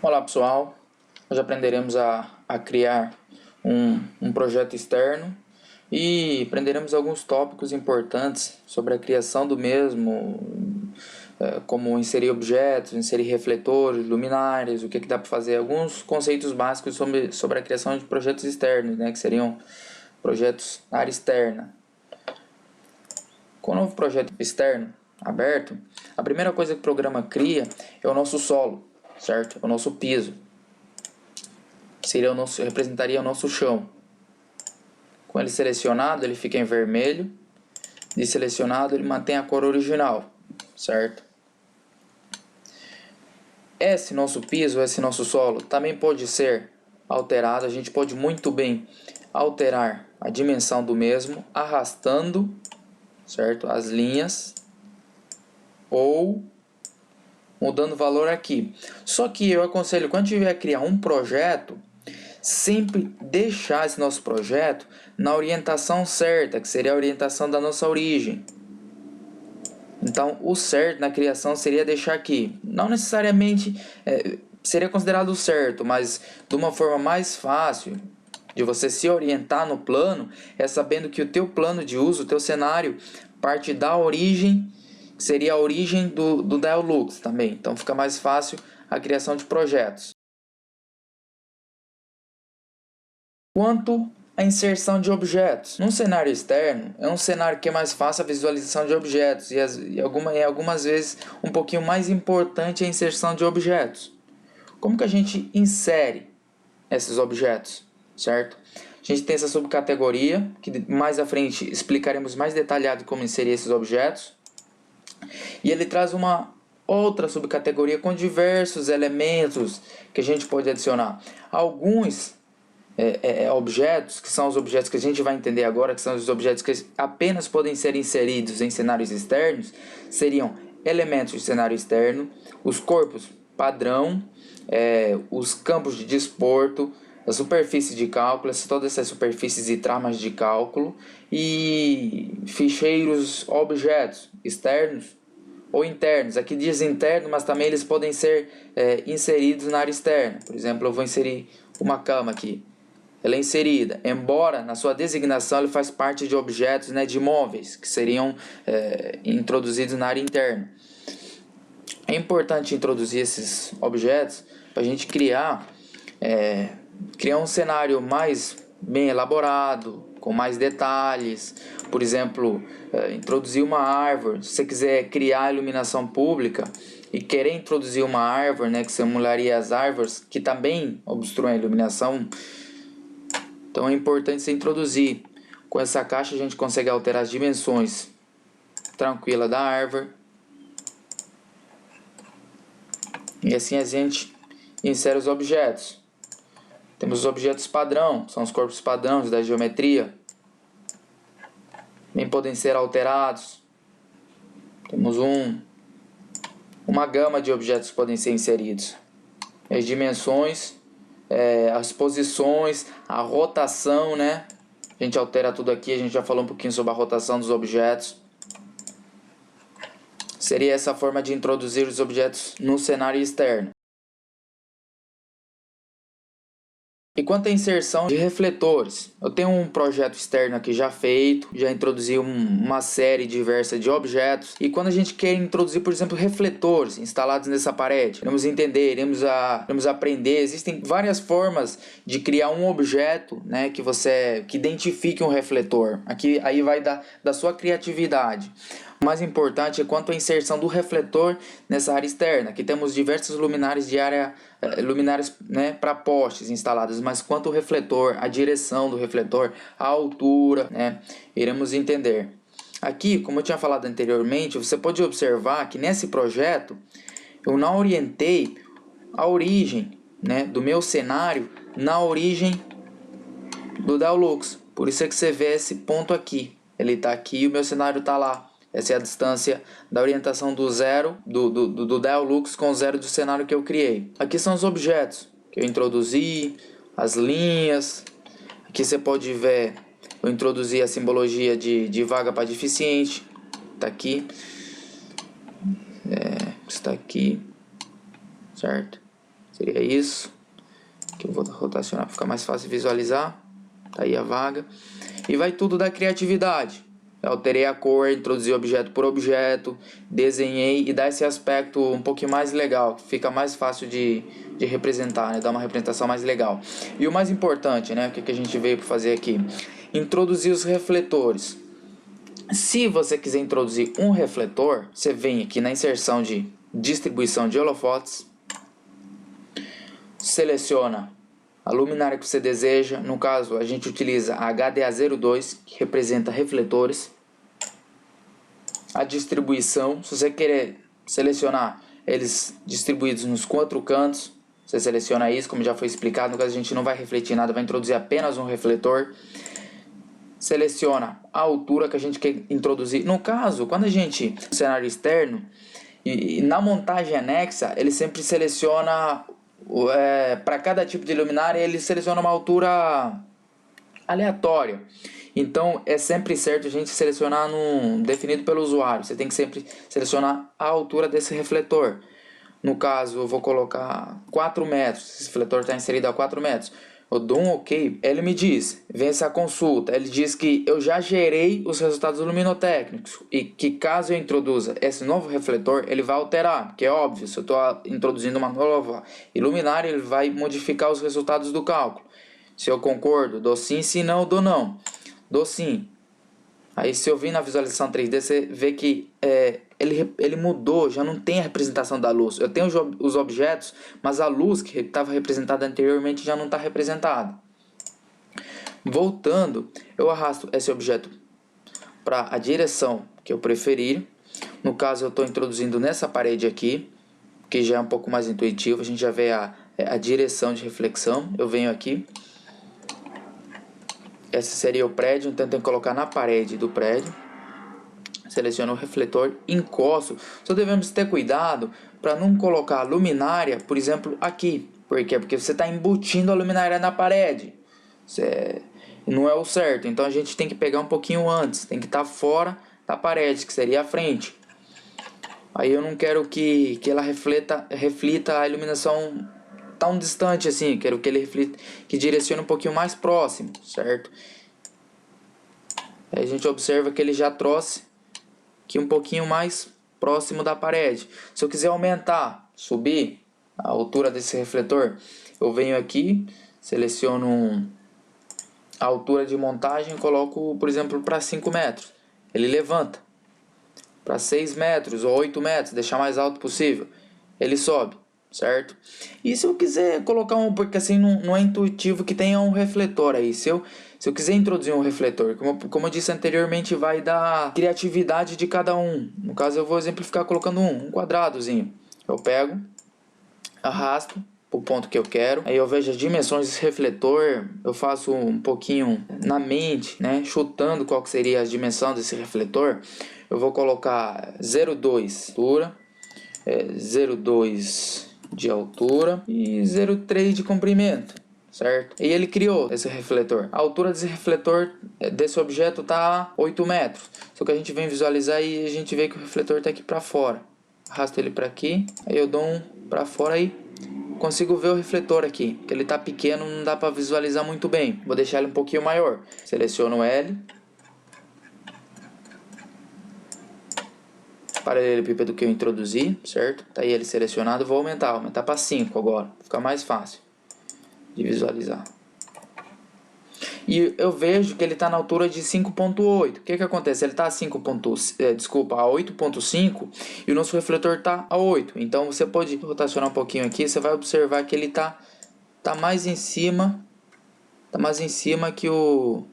Olá pessoal, hoje aprenderemos a criar um projeto externo e aprenderemos alguns tópicos importantes sobre a criação do mesmo, como inserir objetos, inserir refletores, luminárias, o que dá para fazer, alguns conceitos básicos sobre a criação de projetos externos, que seriam projetos na área externa. Com o novo projeto externo aberto, a primeira coisa que o programa cria é o nosso solo, certo? É o nosso piso. Representaria o nosso chão. Com ele selecionado, ele fica em vermelho. Desselecionado, ele mantém a cor original, certo? Esse nosso piso, esse nosso solo, também pode ser alterado. A gente pode muito bem alterar a dimensão do mesmo, arrastando, certo? As linhas, ou mudando o valor aqui. Só que eu aconselho, quando tiver a criar um projeto, sempre deixar esse nosso projeto na orientação certa, que seria a orientação da nossa origem. Então, o certo na criação seria deixar aqui. Não necessariamente seria considerado certo, mas de uma forma mais fácil de você se orientar no plano, é sabendo que o teu plano de uso, o teu cenário, parte da origem, que seria a origem do Dialux também. Então, fica mais fácil a criação de projetos. Quanto à inserção de objetos. Num cenário externo, é um cenário que é mais fácil a visualização de objetos e algumas vezes um pouquinho mais importante a inserção de objetos. Como que a gente insere esses objetos, certo? A gente tem essa subcategoria, que mais à frente explicaremos mais detalhado como inserir esses objetos. E ele traz uma outra subcategoria com diversos elementos que a gente pode adicionar. Alguns objetos, que são os objetos que a gente vai entender agora, que são os objetos que apenas podem ser inseridos em cenários externos, seriam elementos de cenário externo, os corpos padrão, os campos de desporto, a superfície de cálculo, todas essas superfícies e tramas de cálculo, e ficheiros objetos externos ou internos. Aqui diz interno, mas também eles podem ser inseridos na área externa. Por exemplo, eu vou inserir uma cama aqui. Ela é inserida, embora na sua designação ele faz parte de objetos, de móveis, que seriam introduzidos na área interna. É importante introduzir esses objetos para a gente criar um cenário mais bem elaborado, com mais detalhes. Por exemplo, introduzir uma árvore. Se você quiser criar a iluminação pública e querer introduzir uma árvore, que simularia as árvores, que também obstruem a iluminação, então é importante você introduzir. Com essa caixa a gente consegue alterar as dimensões tranquila da árvore. E assim a gente insere os objetos. Temos os objetos padrão, são os corpos padrões da geometria. Também podem ser alterados. Temos uma gama de objetos que podem ser inseridos. As dimensões, as posições, a rotação, A gente altera tudo aqui, a gente já falou um pouquinho sobre a rotação dos objetos. Seria essa forma de introduzir os objetos no cenário externo. E quanto à inserção de refletores, eu tenho um projeto externo aqui já feito, já introduzi uma série diversa de objetos. E quando a gente quer introduzir, por exemplo, refletores instalados nessa parede, iremos entender, iremos aprender. Existem várias formas de criar um objeto, que identifique um refletor. Aí vai da sua criatividade. O mais importante é quanto à inserção do refletor nessa área externa. Aqui temos diversas luminárias para postes instaladas, mas quanto ao refletor, a direção do refletor, a altura, iremos entender. Aqui, como eu tinha falado anteriormente, você pode observar que nesse projeto eu não orientei a origem do meu cenário na origem do Dialux. Por isso é que você vê esse ponto aqui. Ele está aqui e o meu cenário está lá. Essa é a distância da orientação do zero, do Dialux com o zero do cenário que eu criei. Aqui são os objetos que eu introduzi, as linhas. Aqui você pode ver, eu introduzi a simbologia de vaga para deficiente. Está aqui. Está aqui. Certo? Seria isso. Que eu vou rotacionar para ficar mais fácil de visualizar. Tá aí a vaga. E vai tudo da criatividade. Eu alterei a cor, introduzi objeto por objeto, desenhei e dá esse aspecto um pouquinho mais legal, fica mais fácil de representar, né? Dá uma representação mais legal. E o mais importante, né? O que a gente veio para fazer aqui? Introduzir os refletores. Se você quiser introduzir um refletor, você vem aqui na inserção de distribuição de holofotes, seleciona a luminária que você deseja. No caso, a gente utiliza a HDA02, que representa refletores. A distribuição, se você querer selecionar eles distribuídos nos 4 cantos, você seleciona isso, como já foi explicado. No caso, a gente não vai refletir nada, vai introduzir apenas um refletor. Seleciona a altura que a gente quer introduzir. No caso, quando a gente no cenário externo e na montagem anexa, ele sempre seleciona para cada tipo de luminária, ele seleciona uma altura aleatória. Então é sempre certo a gente selecionar definido pelo usuário. Você tem que sempre selecionar a altura desse refletor. No caso, eu vou colocar 4 metros. Esse refletor está inserido a 4 metros. Eu dou um OK. Ele me diz, vence a consulta. Ele diz que eu já gerei os resultados luminotécnicos e que caso eu introduza esse novo refletor, ele vai alterar. Porque é óbvio, se eu estou introduzindo uma nova luminária, ele vai modificar os resultados do cálculo. Se eu concordo, dou sim. Se não, dou não. Dou sim. Aí se eu vir na visualização 3D, você vê que ele mudou, já não tem a representação da luz. Eu tenho os objetos, mas a luz que estava representada anteriormente já não está representada. Voltando, eu arrasto esse objeto para a direção que eu preferir. No caso, eu estou introduzindo nessa parede aqui, que já é um pouco mais intuitivo. A gente já vê a direção de reflexão. Eu venho aqui. Esse seria o prédio, então eu tenho que colocar na parede do prédio. Seleciono o refletor, encosto. Só devemos ter cuidado para não colocar a luminária, por exemplo, aqui. Por quê? Porque você está embutindo a luminária na parede. Não é o certo. Então a gente tem que pegar um pouquinho antes. Tem que estar fora da parede, que seria a frente. Aí eu não quero que ela reflita a iluminação tão distante assim. Quero que ele reflita, que direcione um pouquinho mais próximo, certo? Aí a gente observa que ele já trouxe aqui um pouquinho mais próximo da parede. Se eu quiser aumentar, subir a altura desse refletor, eu venho aqui, seleciono a altura de montagem e coloco, por exemplo, para 5 metros. Ele levanta. Para 6 metros ou 8 metros, deixar mais alto possível, ele sobe, certo? E se eu quiser colocar porque assim não é intuitivo que tenha um refletor aí. Se eu quiser introduzir um refletor, como eu disse anteriormente, vai da criatividade de cada um. No caso, eu vou exemplificar colocando um quadradozinho. Eu pego, arrasto para o ponto que eu quero. Aí eu vejo as dimensões desse refletor. Eu faço um pouquinho na mente, né? Chutando qual que seria a dimensão desse refletor. Eu vou colocar 0,2 altura, 0,2 de altura e 0,3 de comprimento, certo? E ele criou esse refletor. A altura desse refletor, desse objeto, tá 8 metros. Só que a gente vem visualizar e a gente vê que o refletor está aqui para fora. Arrasto ele para aqui, aí eu dou um para fora e consigo ver o refletor aqui, que ele tá pequeno, não dá para visualizar muito bem. Vou deixar ele um pouquinho maior. Seleciono L. Paralelepípedo que eu introduzi, certo? Tá aí ele selecionado. Vou aumentar para 5 agora, fica mais fácil de visualizar. E eu vejo que ele está na altura de 5.8. O que acontece? Ele está a 8.5 e o nosso refletor está a 8. Então você pode rotacionar um pouquinho aqui, você vai observar que ele tá mais em cima, que o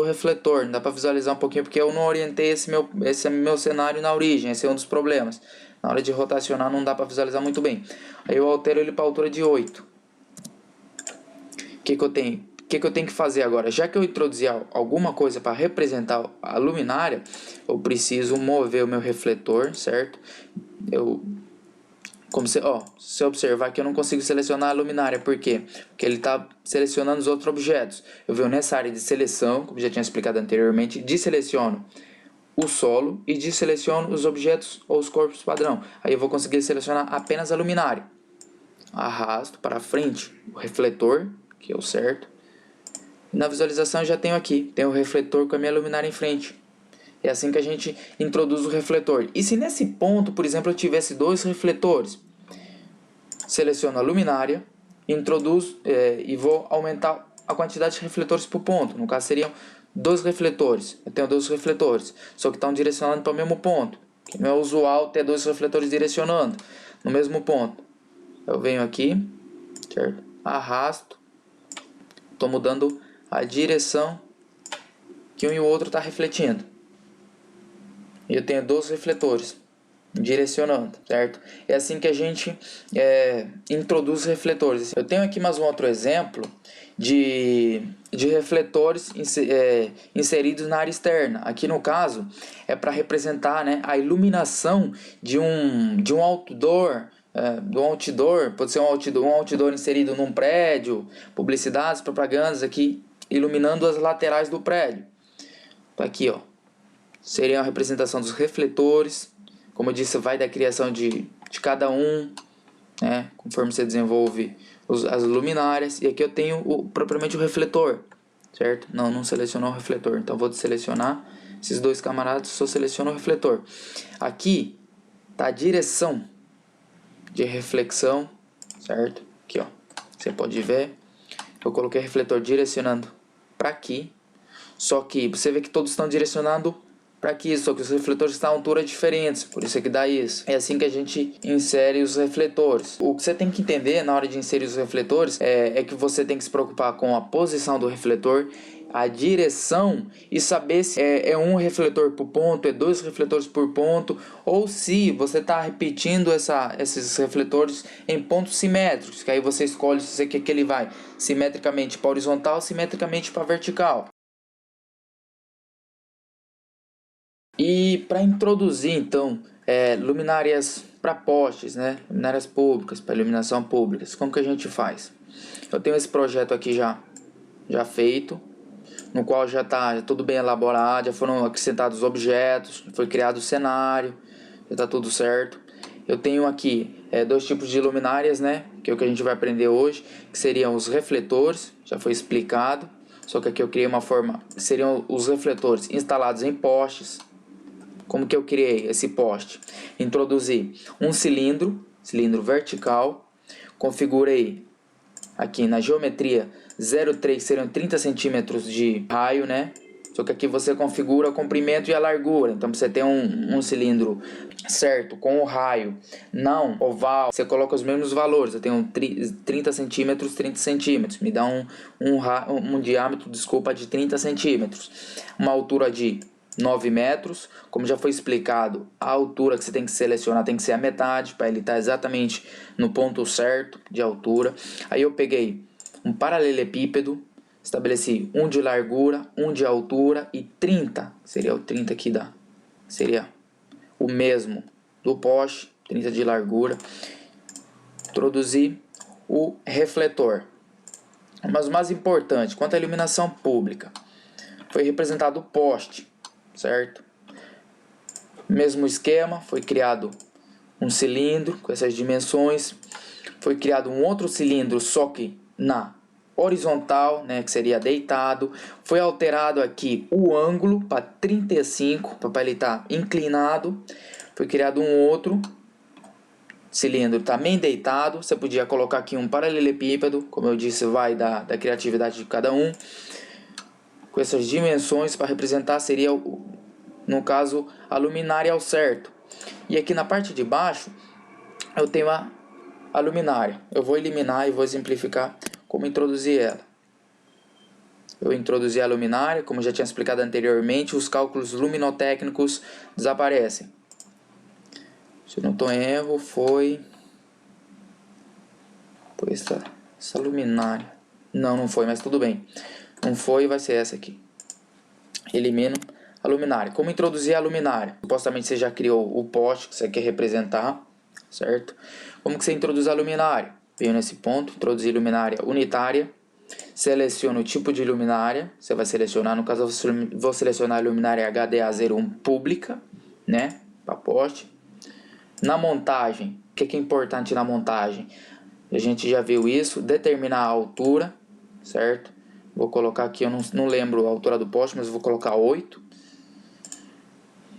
refletor. Não dá para visualizar um pouquinho porque eu não orientei esse meu cenário na origem. Esse é um dos problemas. Na hora de rotacionar não dá para visualizar muito bem. Aí eu altero ele para a altura de 8. O que eu tenho que fazer agora? Já que eu introduzi alguma coisa para representar a luminária, eu preciso mover o meu refletor, certo? Se você observar que eu não consigo selecionar a luminária, por quê? Porque ele está selecionando os outros objetos. Eu venho nessa área de seleção, como já tinha explicado anteriormente, desseleciono o solo e desseleciono os objetos ou os corpos padrão. Aí eu vou conseguir selecionar apenas a luminária. arrasto para frente o refletor, que é o certo. E na visualização eu já tenho aqui, tem o refletor com a minha luminária em frente. É assim que a gente introduz o refletor. E se nesse ponto, por exemplo, eu tivesse dois refletores, seleciono a luminária, introduzo e vou aumentar a quantidade de refletores por ponto. No caso seriam dois refletores. Eu tenho dois refletores, só que estão direcionando para o mesmo ponto. Que não é usual ter dois refletores direcionando no mesmo ponto. Eu venho aqui, certo? Arrasto, estou mudando a direção que um e o outro está refletindo. E eu tenho dois refletores direcionando, certo? É assim que a gente introduz refletores. Eu tenho aqui mais um outro exemplo de refletores inseridos na área externa. Aqui no caso é para representar, né, a iluminação de um outdoor. Do outdoor, pode ser um outdoor inserido num prédio, publicidades, propagandas aqui iluminando as laterais do prédio. Tá aqui, ó. Seria a representação dos refletores. Como eu disse, vai da criação de cada um, né, conforme você desenvolve as luminárias. E aqui eu tenho propriamente o refletor, certo? Não selecionou o refletor, então vou selecionar esses dois camaradas, só seleciono o refletor. Aqui está a direção de reflexão, certo? Aqui, ó, você pode ver, eu coloquei o refletor direcionando para aqui, só que você vê que todos estão direcionando para aqui, só que os refletores estão a alturas diferentes, por isso é que dá isso. É assim que a gente insere os refletores. O que você tem que entender na hora de inserir os refletores é que você tem que se preocupar com a posição do refletor, a direção e saber se é um refletor por ponto, é dois refletores por ponto, ou se você está repetindo esses refletores em pontos simétricos, que aí você escolhe se você quer que ele vai simetricamente para horizontal ou simetricamente para vertical. E para introduzir então luminárias para postes, né? Luminárias públicas, para iluminação pública, como que a gente faz? Eu tenho esse projeto aqui já feito, no qual já está tudo bem elaborado, já foram acrescentados objetos, foi criado o cenário, já está tudo certo. Eu tenho aqui dois tipos de luminárias, né? Que é o que a gente vai aprender hoje, que seriam os refletores, já foi explicado, só que aqui eu criei uma forma, seriam os refletores instalados em postes. Como que eu criei esse poste? Introduzi um cilindro vertical, configurei aqui na geometria 0,3, seriam 30 centímetros de raio, né? Só que aqui você configura o comprimento e a largura. Então, você tem um cilindro certo, com o raio não oval, você coloca os mesmos valores. Eu tenho 30 centímetros, 30 centímetros. Me dá um diâmetro, desculpa, de 30 centímetros. Uma altura de 9 metros, como já foi explicado, a altura que você tem que selecionar tem que ser a metade, para ele estar exatamente no ponto certo de altura. Aí eu peguei um paralelepípedo, estabeleci um de largura, um de altura e 30, seria o 30 aqui seria o mesmo do poste, 30 de largura. Introduzi o refletor. Mas o mais importante, quanto à iluminação pública, foi representado o poste, certo? Mesmo esquema, foi criado um cilindro com essas dimensões, foi criado um outro cilindro, só que na horizontal, né, que seria deitado, foi alterado aqui o ângulo para 35, para ele estar inclinado, foi criado um outro cilindro também deitado, você podia colocar aqui um paralelepípedo, como eu disse, vai da criatividade de cada um, com essas dimensões para representar seria, no caso, a luminária ao certo. E aqui na parte de baixo eu tenho a luminária. Eu vou eliminar e vou exemplificar como introduzir ela. Eu introduzi a luminária, como já tinha explicado anteriormente, os cálculos luminotécnicos desaparecem. Se eu não estou em erro, foi essa luminária. Não foi, mas tudo bem. Não foi, vai ser essa aqui. Elimino a luminária. Como introduzir a luminária? Supostamente você já criou o poste que você quer representar, certo? Como que você introduz a luminária? Venho nesse ponto, introduzir luminária unitária. Seleciona o tipo de luminária. Você vai selecionar, no caso eu vou selecionar a luminária HDA01 pública, né? Para poste. Na montagem, o que é importante na montagem? A gente já viu isso. Determinar a altura, certo? Vou colocar aqui, eu não lembro a altura do poste, mas eu vou colocar 8.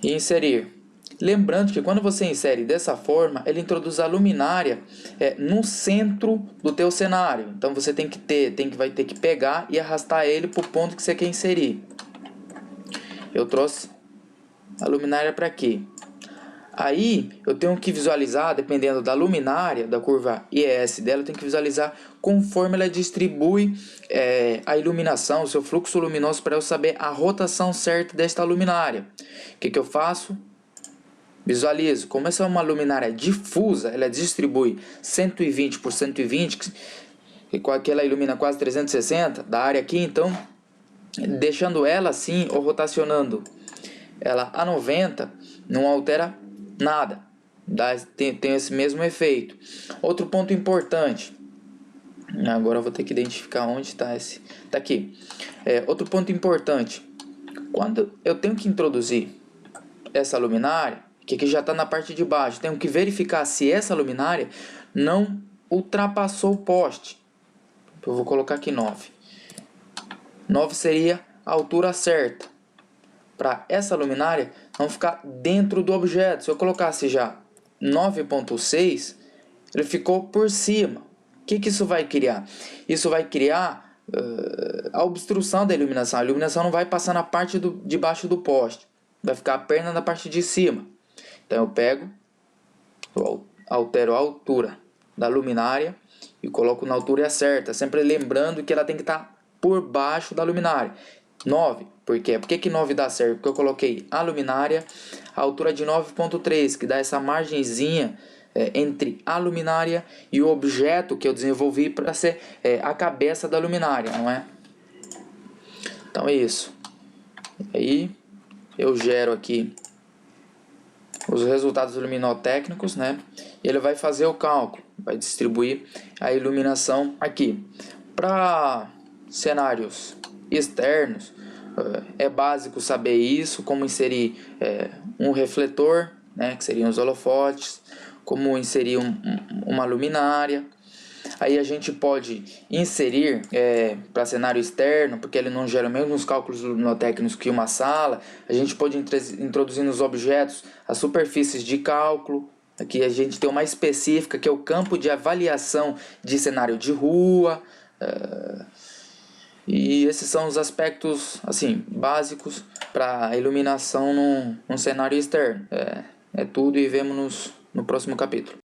E inserir. Lembrando que quando você insere dessa forma, ele introduz a luminária no centro do teu cenário. Então você vai ter que pegar e arrastar ele para o ponto que você quer inserir. Eu trouxe a luminária para aqui. Aí eu tenho que visualizar, dependendo da luminária, da curva IES dela, eu tenho que visualizar conforme ela distribui a iluminação, o seu fluxo luminoso, para eu saber a rotação certa desta luminária. O que eu faço? Visualizo. Como essa é uma luminária difusa, ela distribui 120 por 120, que ela ilumina quase 360 da área aqui, então, deixando ela assim ou rotacionando ela a 90, não altera nada, tem esse mesmo efeito. Outro ponto importante, agora eu vou ter que identificar onde está esse, tá aqui. Outro ponto importante, quando eu tenho que introduzir essa luminária, que aqui já está na parte de baixo, tenho que verificar se essa luminária não ultrapassou o poste. Eu vou colocar aqui 9. 9 seria a altura certa para essa luminária não ficar dentro do objeto. Se eu colocasse já 9.6, ele ficou por cima. O que isso vai criar? Isso vai criar a obstrução da iluminação. A iluminação não vai passar na parte de baixo do poste, vai ficar apenas na parte de cima. Então eu pego, altero a altura da luminária e coloco na altura certa, sempre lembrando que ela tem que estar por baixo da luminária. 9, por quê? Por que 9 dá certo? Porque eu coloquei a luminária a altura de 9.3, que dá essa margenzinha entre a luminária e o objeto que eu desenvolvi para ser a cabeça da luminária, não é? Então é isso. Aí eu gero aqui os resultados luminotécnicos, né? E ele vai fazer o cálculo, vai distribuir a iluminação aqui. Para cenários externos, é básico saber isso, como inserir um refletor, né, que seriam os holofotes, como inserir uma luminária. Aí a gente pode inserir para cenário externo, porque ele não gera mesmo cálculos luminotécnicos que uma sala. A gente pode introduzir nos objetos as superfícies de cálculo. Aqui a gente tem uma específica, que é o campo de avaliação de cenário de rua. E esses são os aspectos assim básicos para a iluminação num cenário externo. É tudo, e vemo-nos no próximo capítulo.